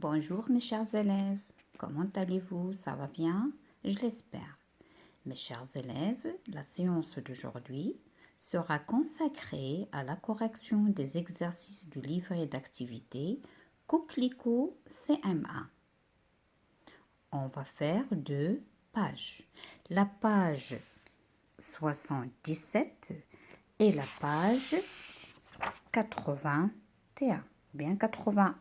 Bonjour mes chers élèves, comment allez-vous? Ça va bien? Je l'espère. Mes chers élèves, la séance d'aujourd'hui sera consacrée à la correction des exercices du livret d'activité Coquelicot CM1. On va faire 2 pages. La page 77 et la page 81, bien 81.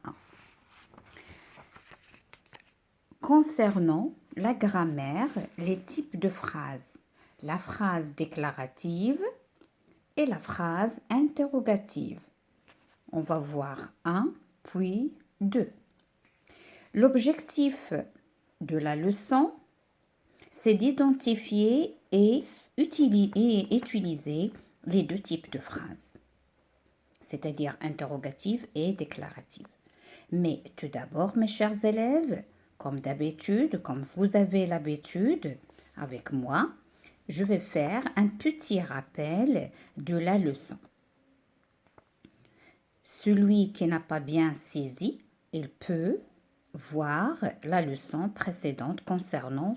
Concernant la grammaire, les types de phrases, la phrase déclarative et la phrase interrogative. On va voir 1, puis 2. L'objectif de la leçon, c'est d'identifier et utiliser les deux types de phrases, c'est-à-dire interrogative et déclarative. Mais tout d'abord, mes chers élèves, comme d'habitude, comme vous avez l'habitude avec moi, je vais faire un petit rappel de la leçon. Celui qui n'a pas bien saisi, il peut voir la leçon précédente concernant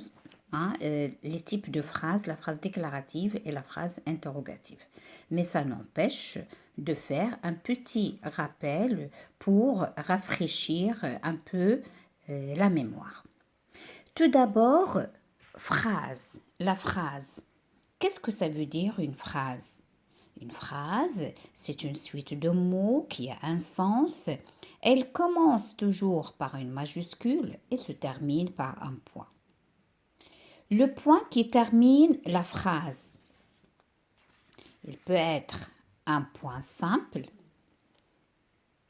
les types de phrases, la phrase déclarative et la phrase interrogative. Mais ça n'empêche de faire un petit rappel pour rafraîchir un peu la mémoire. Tout d'abord, phrase. La phrase. Qu'est-ce que ça veut dire une phrase? Une phrase, c'est une suite de mots qui a un sens. Elle commence toujours par une majuscule et se termine par un point. Le point qui termine la phrase, il peut être un point simple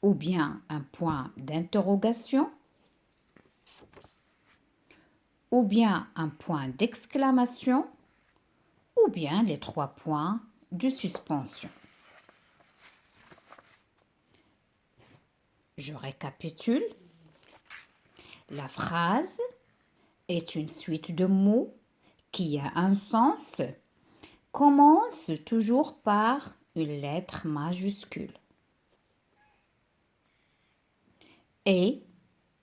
ou bien un point d'interrogation ou bien un point d'exclamation ou bien les 3 points de suspension. Je récapitule. La phrase est une suite de mots qui a un sens, commence toujours par une lettre majuscule et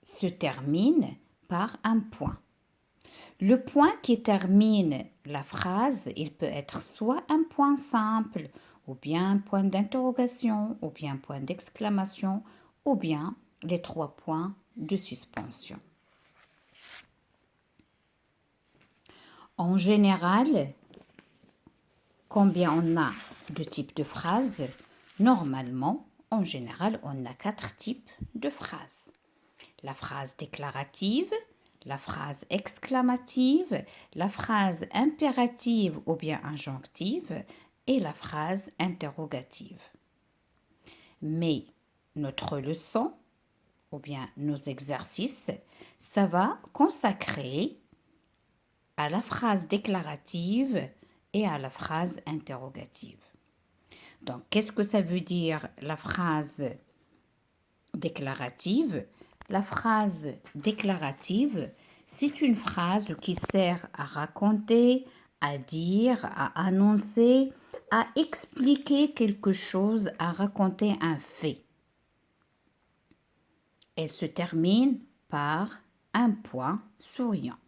se termine par un point. Le point qui termine la phrase, il peut être soit un point simple, ou bien un point d'interrogation, ou bien un point d'exclamation, ou bien les 3 points de suspension. En général, combien on a de types de phrases? Normalement, en général, on a 4 types de phrases. La phrase déclarative, la phrase exclamative, la phrase impérative ou bien injonctive et la phrase interrogative. Mais notre leçon ou bien nos exercices, ça va consacrer à la phrase déclarative et à la phrase interrogative. Donc, qu'est-ce que ça veut dire la phrase déclarative? La phrase déclarative, c'est une phrase qui sert à raconter, à dire, à annoncer, à expliquer quelque chose, à raconter un fait. Elle se termine par un point souriant.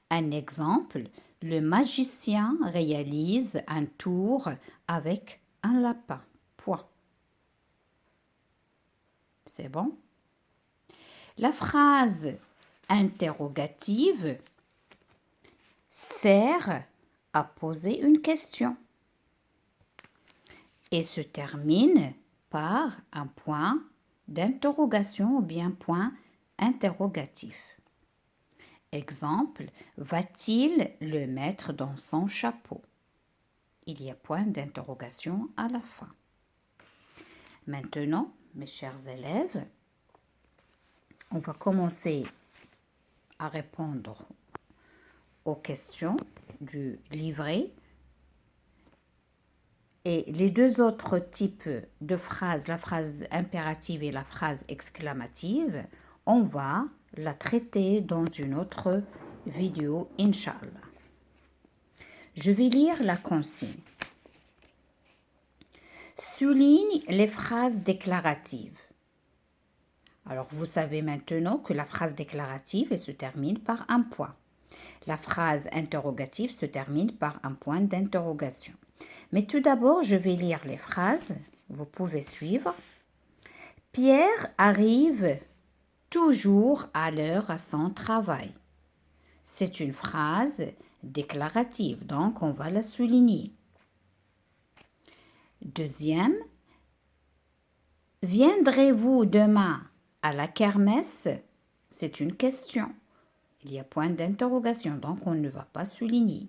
Un exemple, le magicien réalise un tour avec un lapin. Point. C'est bon? La phrase interrogative sert à poser une question et se termine par un point d'interrogation ou bien point interrogatif. Exemple, va-t-il le mettre dans son chapeau? Il y a point d'interrogation à la fin. Maintenant, mes chers élèves, on va commencer à répondre aux questions du livret. Et les 2 autres types de phrases, la phrase impérative et la phrase exclamative, on va la traiter dans une autre vidéo, Inch'Allah. Je vais lire la consigne. Souligne les phrases déclaratives. Alors, vous savez maintenant que la phrase déclarative, elle se termine par un point. La phrase interrogative se termine par un point d'interrogation. Mais tout d'abord, je vais lire les phrases. Vous pouvez suivre. Pierre arrive toujours à l'heure à son travail. C'est une phrase déclarative, donc on va la souligner. Deuxième, viendrez-vous demain à la kermesse? C'est une question. Il y a point d'interrogation, donc on ne va pas souligner.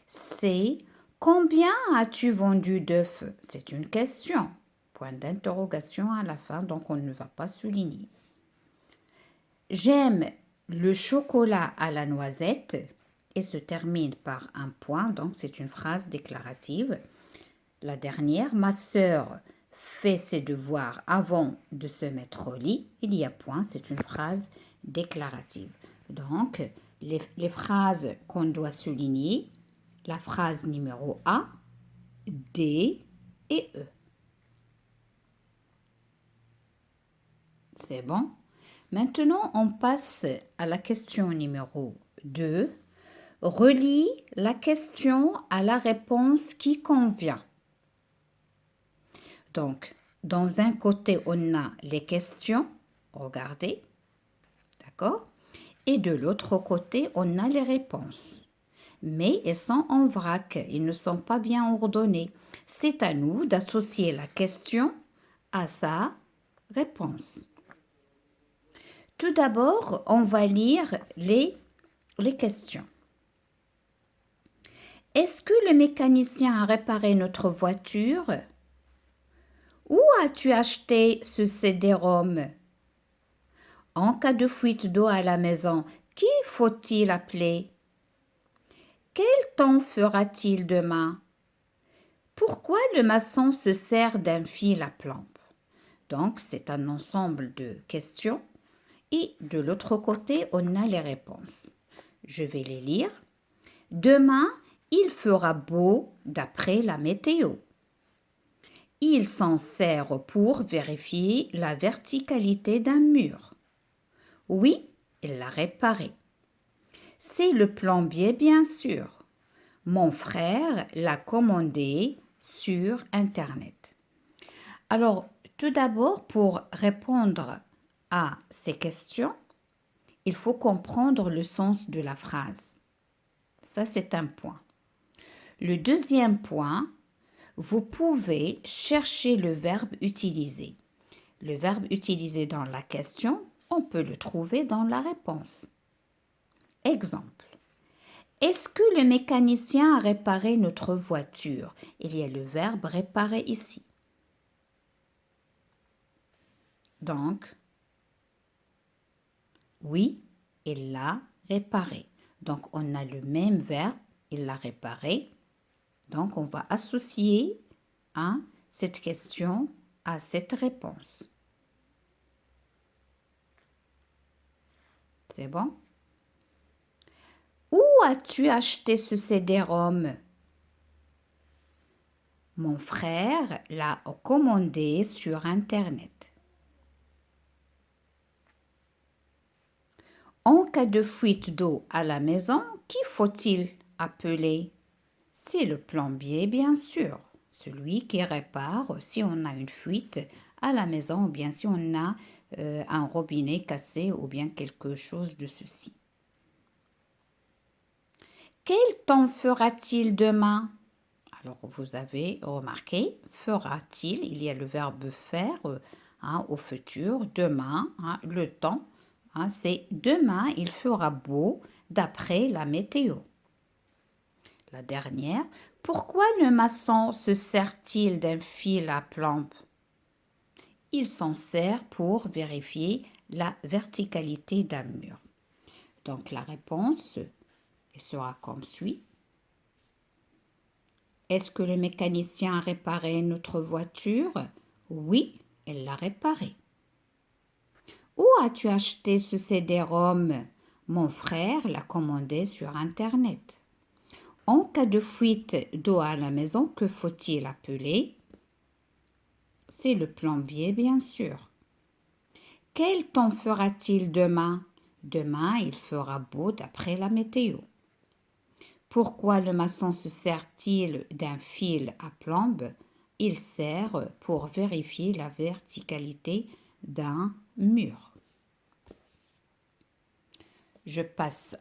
C, combien as-tu vendu d'œufs? C'est une question. Point d'interrogation à la fin, donc on ne va pas souligner. J'aime le chocolat à la noisette et se termine par un point, donc c'est une phrase déclarative. La dernière, ma sœur fait ses devoirs avant de se mettre au lit. Il y a point, c'est une phrase déclarative. Donc, les phrases qu'on doit souligner, la phrase numéro A, D et E. C'est bon? Maintenant, on passe à la question numéro 2. Relie la question à la réponse qui convient. Donc, dans un côté, on a les questions, regardez, d'accord? Et de l'autre côté, on a les réponses. Mais elles sont en vrac, ils ne sont pas bien ordonnées. C'est à nous d'associer la question à sa réponse. Tout d'abord, on va lire les questions. Est-ce que le mécanicien a réparé notre voiture? Où as-tu acheté ce CD-ROM? En cas de fuite d'eau à la maison, qui faut-il appeler? Quel temps fera-t-il demain? Pourquoi le maçon se sert d'un fil à plomb? Donc, c'est un ensemble de questions. Et de l'autre côté, on a les réponses. Je vais les lire. Demain, il fera beau d'après la météo. Il s'en sert pour vérifier la verticalité d'un mur. Oui, il l'a réparé. C'est le plombier, bien sûr. Mon frère l'a commandé sur Internet. Alors, tout d'abord, pour répondre à ces questions, il faut comprendre le sens de la phrase. Ça, c'est un point. Le deuxième point, vous pouvez chercher le verbe utilisé. Le verbe utilisé dans la question, on peut le trouver dans la réponse. Exemple. Est-ce que le mécanicien a réparé notre voiture? Il y a le verbe réparer ici. Donc, oui, il l'a réparé. Donc, on a le même verbe, il l'a réparé. Donc, on va associer cette question à cette réponse. C'est bon? Où as-tu acheté ce CD-ROM? Mon frère l'a commandé sur Internet. En cas de fuite d'eau à la maison, qui faut-il appeler? C'est le plombier, bien sûr, celui qui répare si on a une fuite à la maison ou bien si on a un robinet cassé ou bien quelque chose de ceci. Quel temps fera-t-il demain? Alors, vous avez remarqué, fera-t-il, il y a le verbe faire au futur, demain, le temps, c'est demain, il fera beau d'après la météo. La dernière, pourquoi le maçon se sert-il d'un fil à plomb? Il s'en sert pour vérifier la verticalité d'un mur. Donc, la réponse sera comme suit. Est-ce que le mécanicien a réparé notre voiture? Oui, il l'a réparée. Où as-tu acheté ce CD-ROM? Mon frère l'a commandé sur Internet. En cas de fuite d'eau à la maison, que faut-il appeler? C'est le plombier, bien sûr. Quel temps fera-t-il demain? Demain, il fera beau d'après la météo. Pourquoi le maçon se sert-il d'un fil à plomb? Il sert pour vérifier la verticalité d'un mur. Je passe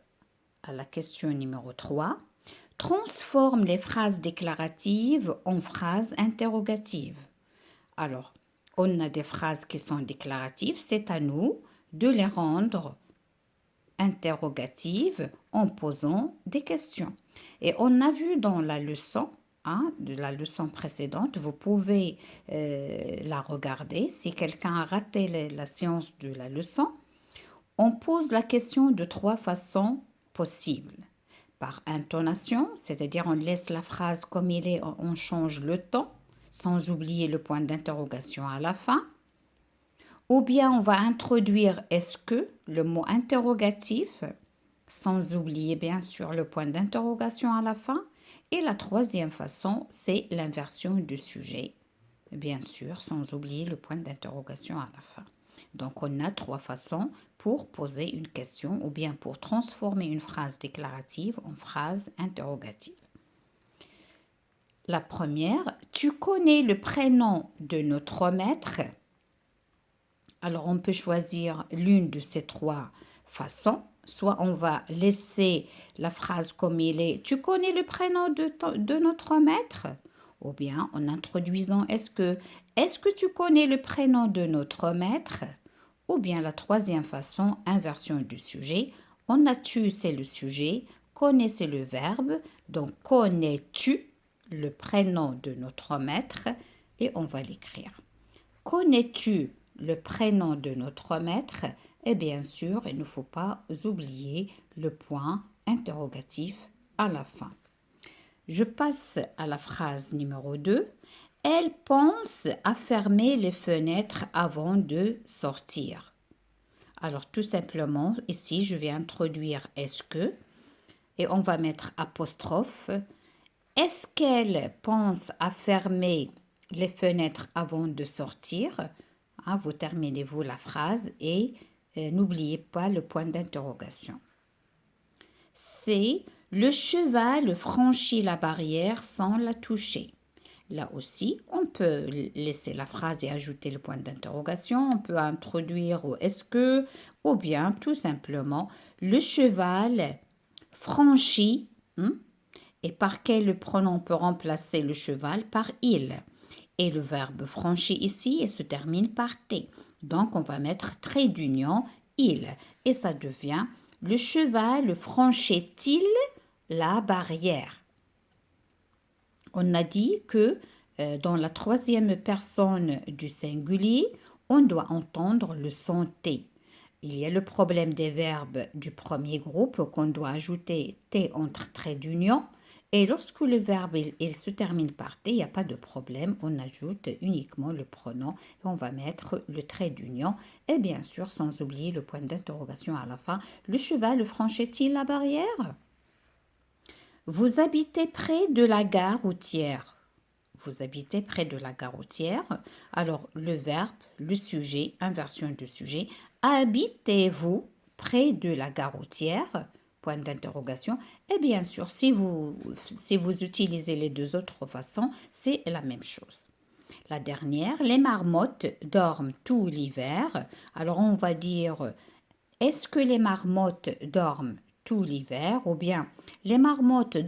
à la question numéro 3. Transforme les phrases déclaratives en phrases interrogatives. Alors, on a des phrases qui sont déclaratives, c'est à nous de les rendre interrogatives en posant des questions. Et on a vu dans la leçon, de la leçon précédente, vous pouvez la regarder. Si quelqu'un a raté la séance de la leçon, on pose la question de 3 façons possibles. Par intonation, c'est-à-dire on laisse la phrase comme il est, on change le ton, sans oublier le point d'interrogation à la fin. Ou bien on va introduire est-ce que, le mot interrogatif, sans oublier bien sûr le point d'interrogation à la fin. Et la troisième façon, c'est l'inversion du sujet, bien sûr, sans oublier le point d'interrogation à la fin. Donc on a 3 façons pour poser une question ou bien pour transformer une phrase déclarative en phrase interrogative. La première, tu connais le prénom de notre maître? Alors on peut choisir l'une de ces 3 façons. Soit on va laisser la phrase comme il est, tu connais le prénom de notre maître? Ou bien en introduisant est-ce que tu connais le prénom de notre maître? Ou bien la troisième façon, inversion du sujet. On a tu, c'est le sujet, connais, c'est le verbe. Donc connais-tu le prénom de notre maître? Et on va l'écrire. Connais-tu le prénom de notre maître? Et bien sûr, il ne faut pas oublier le point interrogatif à la fin. Je passe à la phrase numéro 2. Elle pense à fermer les fenêtres avant de sortir. Alors tout simplement, ici, je vais introduire est-ce que et on va mettre apostrophe. Est-ce qu'elle pense à fermer les fenêtres avant de sortir? Vous terminez-vous la phrase et n'oubliez pas le point d'interrogation. C'est le cheval franchit la barrière sans la toucher. Là aussi, on peut laisser la phrase et ajouter le point d'interrogation. On peut introduire au est-ce que ou bien tout simplement le cheval franchit. Et par quel pronom on peut remplacer le cheval? Par il. Et le verbe franchit ici et se termine par T. Donc on va mettre trait d'union, il. Et ça devient le cheval franchit-il la barrière? On a dit que dans la troisième personne du singulier, on doit entendre le son T. Il y a le problème des verbes du premier groupe qu'on doit ajouter T entre traits d'union. Et lorsque le verbe il se termine par T, il n'y a pas de problème. On ajoute uniquement le pronom et on va mettre le trait d'union. Et bien sûr, sans oublier le point d'interrogation à la fin. Le cheval franchit-il la barrière? Vous habitez près de la gare routière. Vous habitez près de la gare routière. Alors, le verbe, le sujet, inversion du sujet. Habitez-vous près de la gare routière? Point d'interrogation. Et bien sûr, si vous utilisez les 2 autres façons, c'est la même chose. La dernière, les marmottes dorment tout l'hiver. Alors, on va dire, est-ce que les marmottes dorment tout l'hiver? Ou bien, les marmottes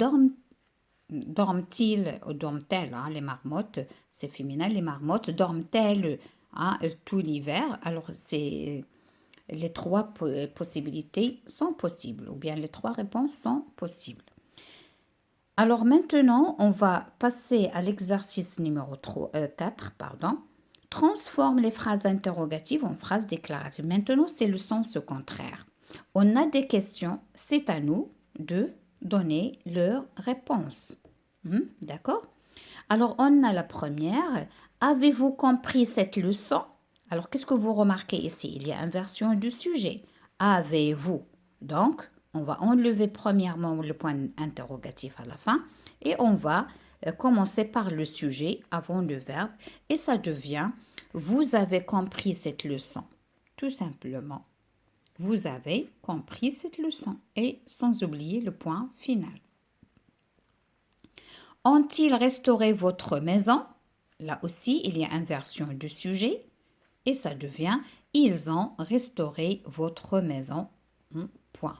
dorment-ils ou dorment-elles? Les marmottes, c'est féminin. Les marmottes dorment-elles tout l'hiver? Alors, les 3 possibilités sont possibles, ou bien les 3 réponses sont possibles. Alors maintenant, on va passer à l'exercice numéro 4. Transforme les phrases interrogatives en phrases déclaratives. Maintenant, c'est le sens contraire. On a des questions, c'est à nous de donner leur réponse. D'accord? Alors, on a la première. Avez-vous compris cette leçon? Alors, qu'est-ce que vous remarquez ici? Il y a inversion du sujet. Avez-vous? Donc, on va enlever premièrement le point interrogatif à la fin et on va commencer par le sujet avant le verbe et ça devient vous avez compris cette leçon. Tout simplement. Vous avez compris cette leçon et sans oublier le point final. Ont-ils restauré votre maison? Là aussi, il y a inversion de sujet et ça devient ils ont restauré votre maison. Point.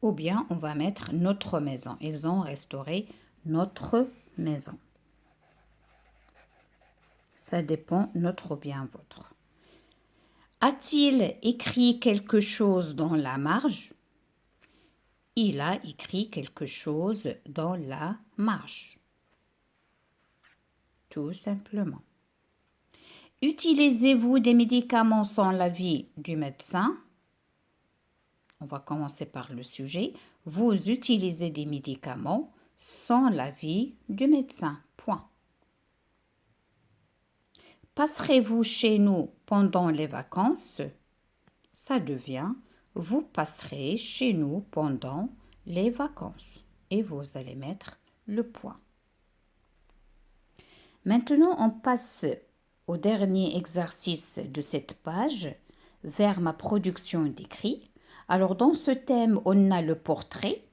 Ou bien on va mettre notre maison. Ils ont restauré notre maison. Ça dépend notre ou bien votre. A-t-il écrit quelque chose dans la marge? Il a écrit quelque chose dans la marge. Tout simplement. Utilisez-vous des médicaments sans l'avis du médecin? On va commencer par le sujet. Vous utilisez des médicaments sans l'avis du médecin. Point. Passerez-vous chez nous pendant les vacances? Ça devient vous passerez chez nous pendant les vacances. Et vous allez mettre le point. Maintenant, on passe au dernier exercice de cette page, vers ma production d'écrit. Alors, dans ce thème, on a le portrait.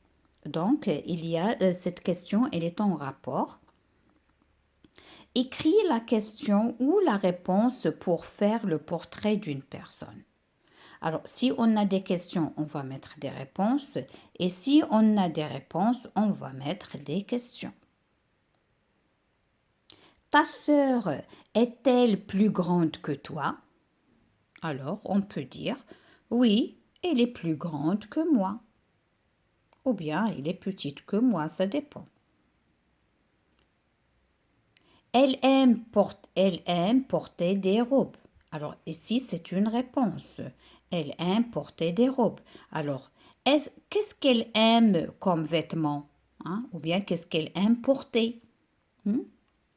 Donc, il y a cette question, elle est en rapport. Écris la question ou la réponse pour faire le portrait d'une personne. Alors, si on a des questions, on va mettre des réponses. Et si on a des réponses, on va mettre des questions. Ta sœur est-elle plus grande que toi? Alors, on peut dire, oui, elle est plus grande que moi. Ou bien, elle est petite que moi, ça dépend. Elle aime porter des robes. Alors, ici, c'est une réponse. Elle aime porter des robes. Alors, qu'est-ce qu'elle aime comme vêtements? Ou bien, qu'est-ce qu'elle aime porter?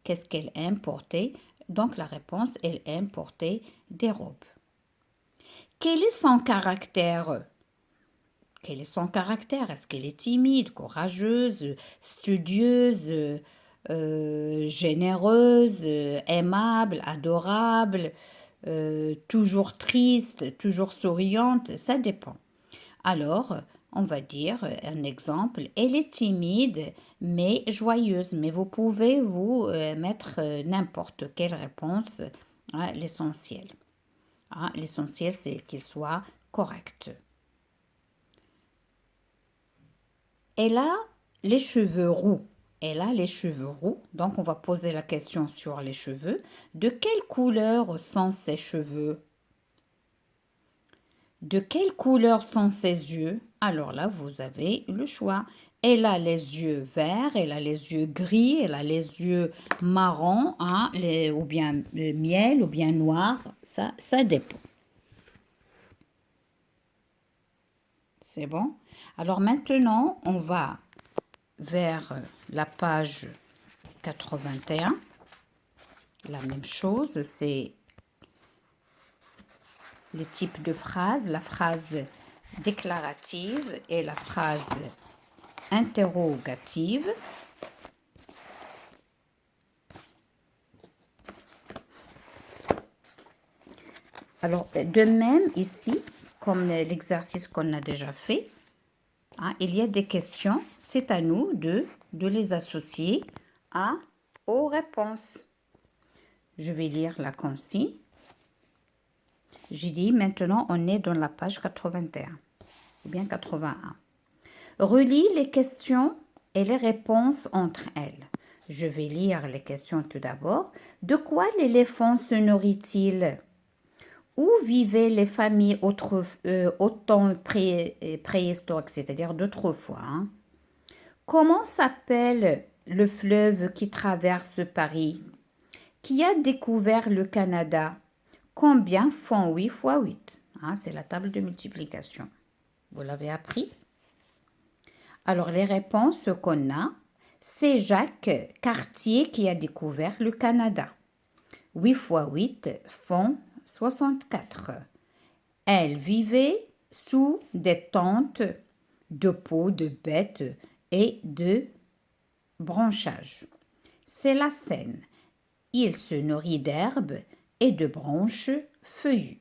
Qu'est-ce qu'elle aime porter? Donc, la réponse, elle aime porter des robes. Quel est son caractère? Quel est son caractère? Est-ce qu'elle est timide, courageuse, studieuse, généreuse, aimable, adorable, toujours triste, toujours souriante? Ça dépend. Alors, on va dire un exemple, elle est timide mais joyeuse, mais vous pouvez vous mettre n'importe quelle réponse à l'essentiel. L'essentiel, c'est qu'il soit correct. Elle a les cheveux roux. Elle a les cheveux roux. Donc, on va poser la question sur les cheveux. De quelle couleur sont ses cheveux? De quelle couleur sont ses yeux? Alors là, vous avez le choix. Elle a les yeux verts, elle a les yeux gris, elle a les yeux marrons, ou bien miel, ou bien noir. Ça dépend. C'est bon? Alors maintenant, on va vers la page 81. La même chose, c'est les types de phrases, la phrase déclarative et la phrase interrogative. Alors, de même ici, comme l'exercice qu'on a déjà fait, il y a des questions. C'est à nous de les associer aux réponses. Je vais lire la consigne. J'ai dit maintenant, on est dans la page 81 ou bien 81. Relis les questions et les réponses entre elles. Je vais lire les questions tout d'abord. De quoi l'éléphant se nourrit-il? Où vivaient les familles au temps préhistorique, c'est-à-dire d'autrefois? Comment s'appelle le fleuve qui traverse Paris? Qui a découvert le Canada? Combien font 8 fois 8? C'est la table de multiplication. Vous l'avez appris? Alors, les réponses qu'on a, c'est Jacques Cartier qui a découvert le Canada. 8 fois 8 font 64. Elle vivait sous des tentes de peaux de bêtes et de branchages. C'est la Seine. Il se nourrit d'herbes et de branches feuillues.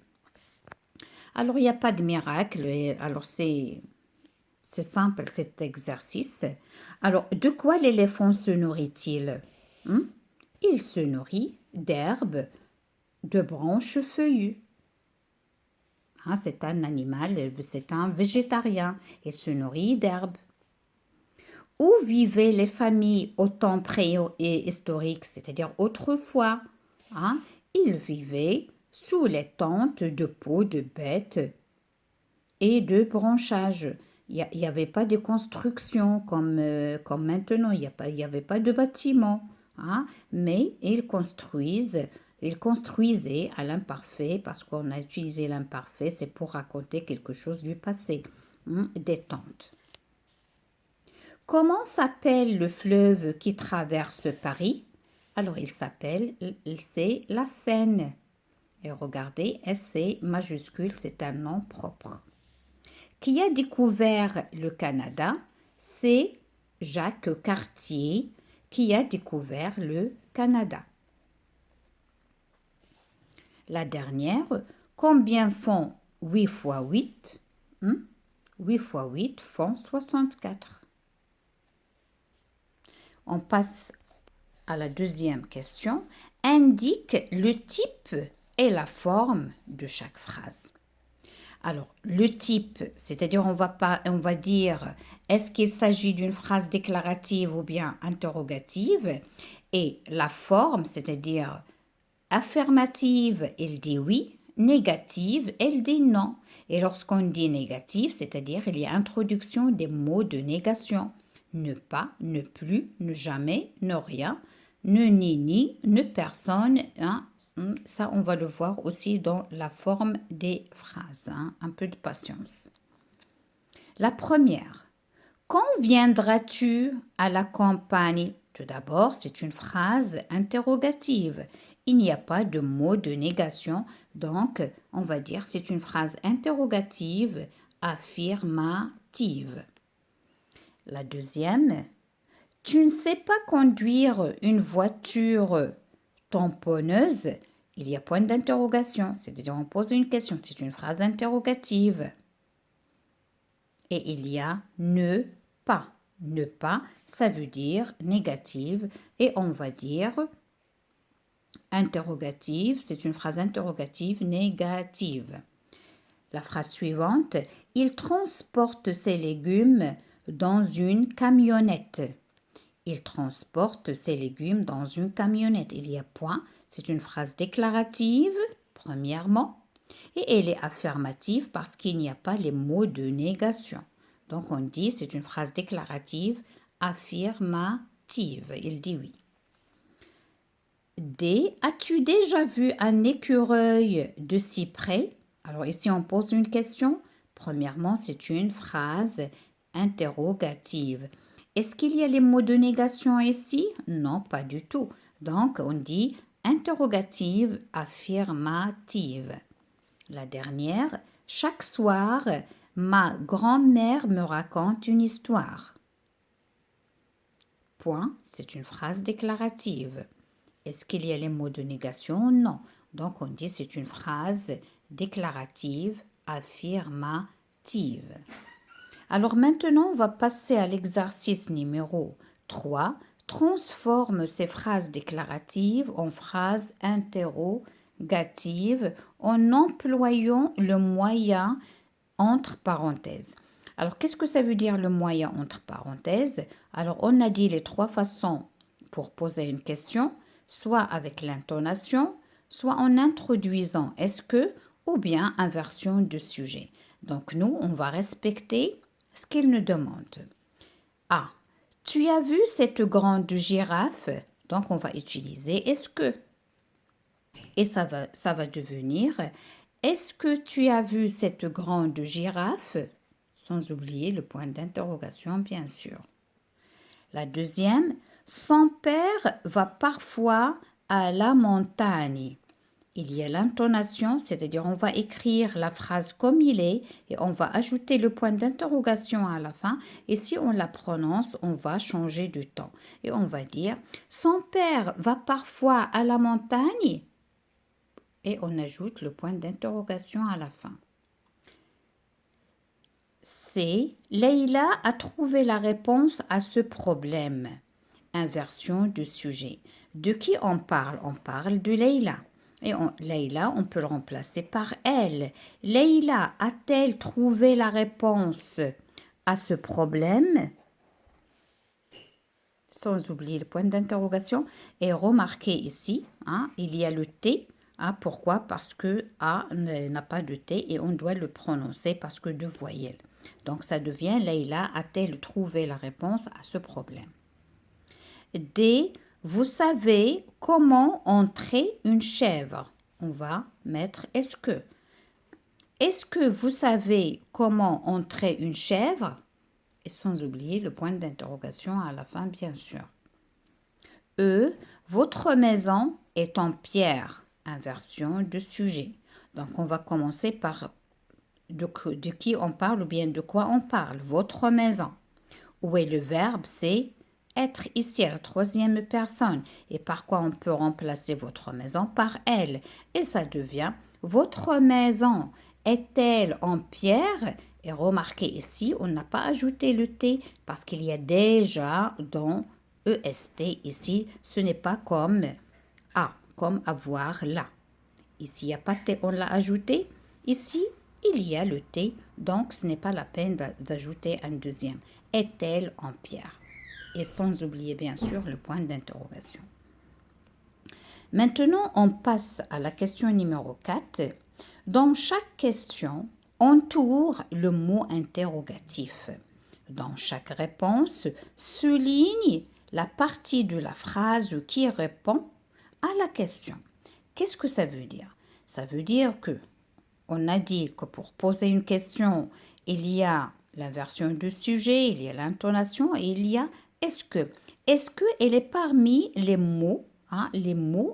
Alors, il n'y a pas de miracle. Alors, c'est simple cet exercice. Alors, de quoi l'éléphant se nourrit-il? Il se nourrit d'herbes, de branches feuillues. C'est un animal, c'est un végétarien. Il se nourrit d'herbes. Où vivaient les familles au temps préhistorique, c'est-à-dire autrefois? Ils vivaient sous les tentes de peaux de bêtes et de branchages. Il n'y avait pas de construction comme maintenant, il n'y avait pas de bâtiment. Mais ils construisaient à l'imparfait, parce qu'on a utilisé l'imparfait, c'est pour raconter quelque chose du passé, des tentes. Comment s'appelle le fleuve qui traverse Paris? Alors, c'est la Seine. Et regardez, SC majuscule, c'est un nom propre. Qui a découvert le Canada? C'est Jacques Cartier qui a découvert le Canada. La dernière, combien font 8 fois 8? 8 fois 8 font 64. On passe à la deuxième question. Indique le type et la forme de chaque phrase. Alors, le type, c'est-à-dire on va dire est-ce qu'il s'agit d'une phrase déclarative ou bien interrogative, et la forme, c'est-à-dire affirmative, elle dit oui, négative, elle dit non. Et lorsqu'on dit négative, c'est-à-dire il y a introduction des mots de négation. Ne pas, ne plus, ne jamais, ne rien, ne ni, ne personne. Ça, on va le voir aussi dans la forme des phrases. Un peu de patience. La première. Quand viendras-tu à la campagne? Tout d'abord, c'est une phrase interrogative. Il n'y a pas de mot de négation, donc on va dire c'est une phrase interrogative affirmative. La deuxième, tu ne sais pas conduire une voiture tamponneuse? Il y a point d'interrogation, c'est-à-dire on pose une question, c'est une phrase interrogative. Et il y a ne pas. Ne pas, ça veut dire négative, et on va dire interrogative, c'est une phrase interrogative négative. La phrase suivante, il transporte ses légumes dans une camionnette. Il transporte ses légumes dans une camionnette. Il y a point, c'est une phrase déclarative, premièrement, et elle est affirmative parce qu'il n'y a pas les mots de négation. Donc on dit c'est une phrase déclarative affirmative. Il dit oui. D. As-tu déjà vu un écureuil de si près? Alors ici on pose une question. Premièrement, c'est une phrase interrogative. Est-ce qu'il y a les mots de négation ici? Non, pas du tout. Donc on dit interrogative affirmative. La dernière, chaque soir, ma grand-mère me raconte une histoire. Point, c'est une phrase déclarative. Est-ce qu'il y a les mots de négation? Non. Donc on dit c'est une phrase déclarative affirmative. Alors maintenant, on va passer à l'exercice numéro 3. Transforme ces phrases déclaratives en phrases interrogatives en employant le moyen entre parenthèses. Alors, qu'est-ce que ça veut dire le moyen entre parenthèses? Alors, on a dit les 3 façons pour poser une question, soit avec l'intonation, soit en introduisant est-ce que, ou bien inversion de sujet. Donc, nous, on va respecter ce qu'il nous demande. A. Tu as vu cette grande girafe? Donc, on va utiliser est-ce que. Et ça va devenir est-ce que tu as vu cette grande girafe? Sans oublier le point d'interrogation, bien sûr. La deuxième, son père va parfois à la montagne. il y a l'intonation, c'est-à-dire on va écrire la phrase comme il est et on va ajouter le point d'interrogation à la fin. Et si on la prononce, on va changer de temps. Et on va dire « Son père va parfois à la montagne ?» et on ajoute le point d'interrogation à la fin. C. Leïla a trouvé la réponse à ce problème. Inversion du sujet. De qui on parle? On parle de Leïla. Et Leïla, on peut le remplacer par elle. Leïla a-t-elle trouvé la réponse à ce problème? Sans oublier le point d'interrogation. Et remarquez ici, il y a le T. Pourquoi? Parce que A n'a pas de T et on doit le prononcer parce que de voyelles. Donc ça devient Leïla a-t-elle trouvé la réponse à ce problème? D. Vous savez comment entrer une chèvre? On va mettre est-ce que. Est-ce que vous savez comment entrer une chèvre? Et sans oublier le point d'interrogation à la fin, bien sûr. E. Votre maison est en pierre. Inversion de sujet. Donc on va commencer par de qui on parle ou bien de quoi on parle. Votre maison. Où est le verbe? C'est être ici à la troisième personne. Et par quoi on peut remplacer votre maison? Par elle. Et ça devient votre maison est-elle en pierre? Et remarquez ici, on n'a pas ajouté le T parce qu'il y a déjà dans EST ici. Ce n'est pas comme A, comme avoir là. Ici, il n'y a pas de T, on l'a ajouté. Ici, il y a le T, donc ce n'est pas la peine d'ajouter un deuxième. Est-elle en pierre? Et sans oublier bien sûr le point d'interrogation. Maintenant, on passe à la question numéro 4. Dans chaque question, entoure le mot interrogatif. Dans chaque réponse, souligne la partie de la phrase qui répond à la question. Qu'est-ce que ça veut dire? Ça veut dire que on a dit que pour poser une question, il y a l'inversion du sujet, il y a l'intonation et il y a est-ce que. Est-ce que elle est parmi les mots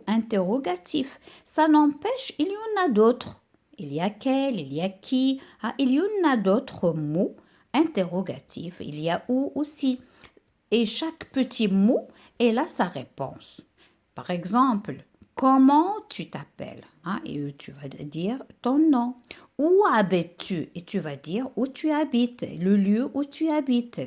interrogatifs? Ça n'empêche, il y en a d'autres. Il y a quel, il y a qui, il y en a d'autres mots interrogatifs. Il y a où aussi. Et chaque petit mot, elle a sa réponse. Par exemple, comment tu t'appelles? Et tu vas dire ton nom. Où habites-tu? Et tu vas dire où tu habites, le lieu où tu habites.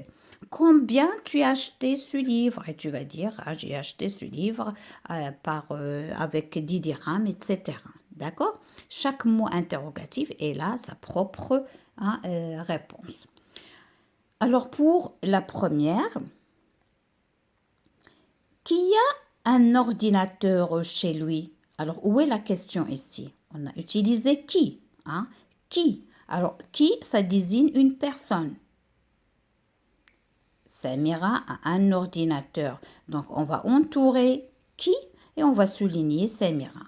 Combien tu as acheté ce livre? Et tu vas dire, j'ai acheté ce livre avec 10 dirhams, etc. D'accord? Chaque mot interrogatif est là sa propre réponse. Alors pour la première, qui a un ordinateur chez lui? Alors où est la question ici? On a utilisé qui? Qui? Alors qui, ça désigne une personne. Samira a un ordinateur. Donc, on va entourer qui et on va souligner Samira.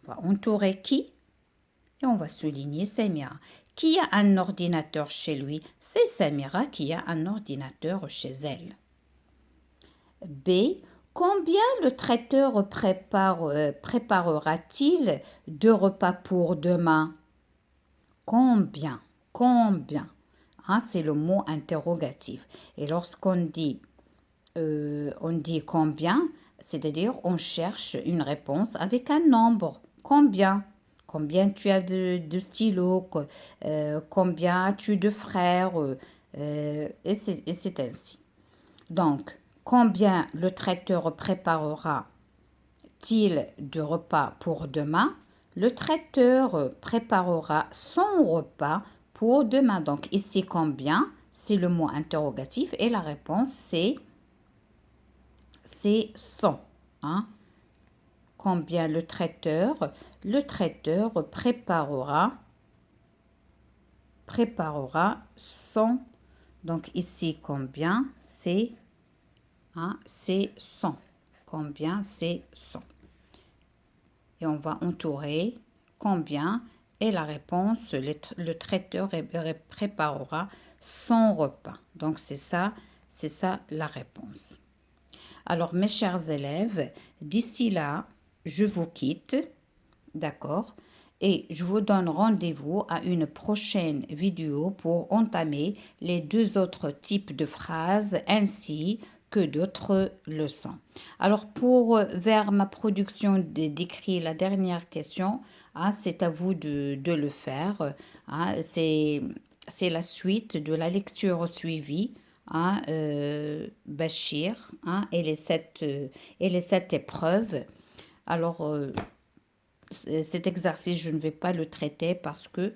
On va entourer qui et on va souligner Samira. Qui a un ordinateur chez lui? C'est Samira qui a un ordinateur chez elle. B. Combien le traiteur préparera-t-il de repas pour demain? Combien? Combien? C'est le mot interrogatif. Et lorsqu'on dit combien, c'est-à-dire on cherche une réponse avec un nombre. Combien? Combien tu as de stylos? Combien as-tu de frères? Et c'est ainsi. Donc, combien le traiteur préparera-t-il de repas pour demain? Le traiteur préparera son repas pour demain. Donc ici, combien? C'est le mot interrogatif et la réponse, c'est 100. Combien le traiteur préparera 100. Donc ici, combien? C'est 100. Combien? C'est 100. Et on va entourer combien et la réponse, le traiteur préparera son repas. Donc c'est ça la réponse. Alors mes chers élèves, d'ici là, je vous quitte, d'accord? Et je vous donne rendez-vous à une prochaine vidéo pour entamer les deux autres types de phrases ainsi que d'autres leçons. Alors vers ma production d'écrit, la dernière question, c'est à vous de le faire. C'est la suite de la lecture suivie. Bachir, et les sept épreuves. Alors, cet exercice, je ne vais pas le traiter parce que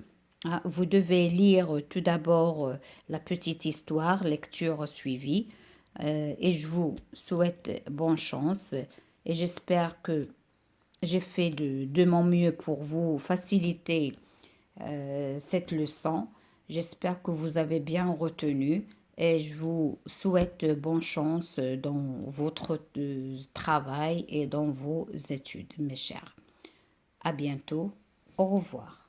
vous devez lire tout d'abord la petite histoire, lecture suivie. Et je vous souhaite bonne chance et j'espère que j'ai fait de mon mieux pour vous faciliter cette leçon. J'espère que vous avez bien retenu et je vous souhaite bonne chance dans votre travail et dans vos études, mes chers. À bientôt. Au revoir.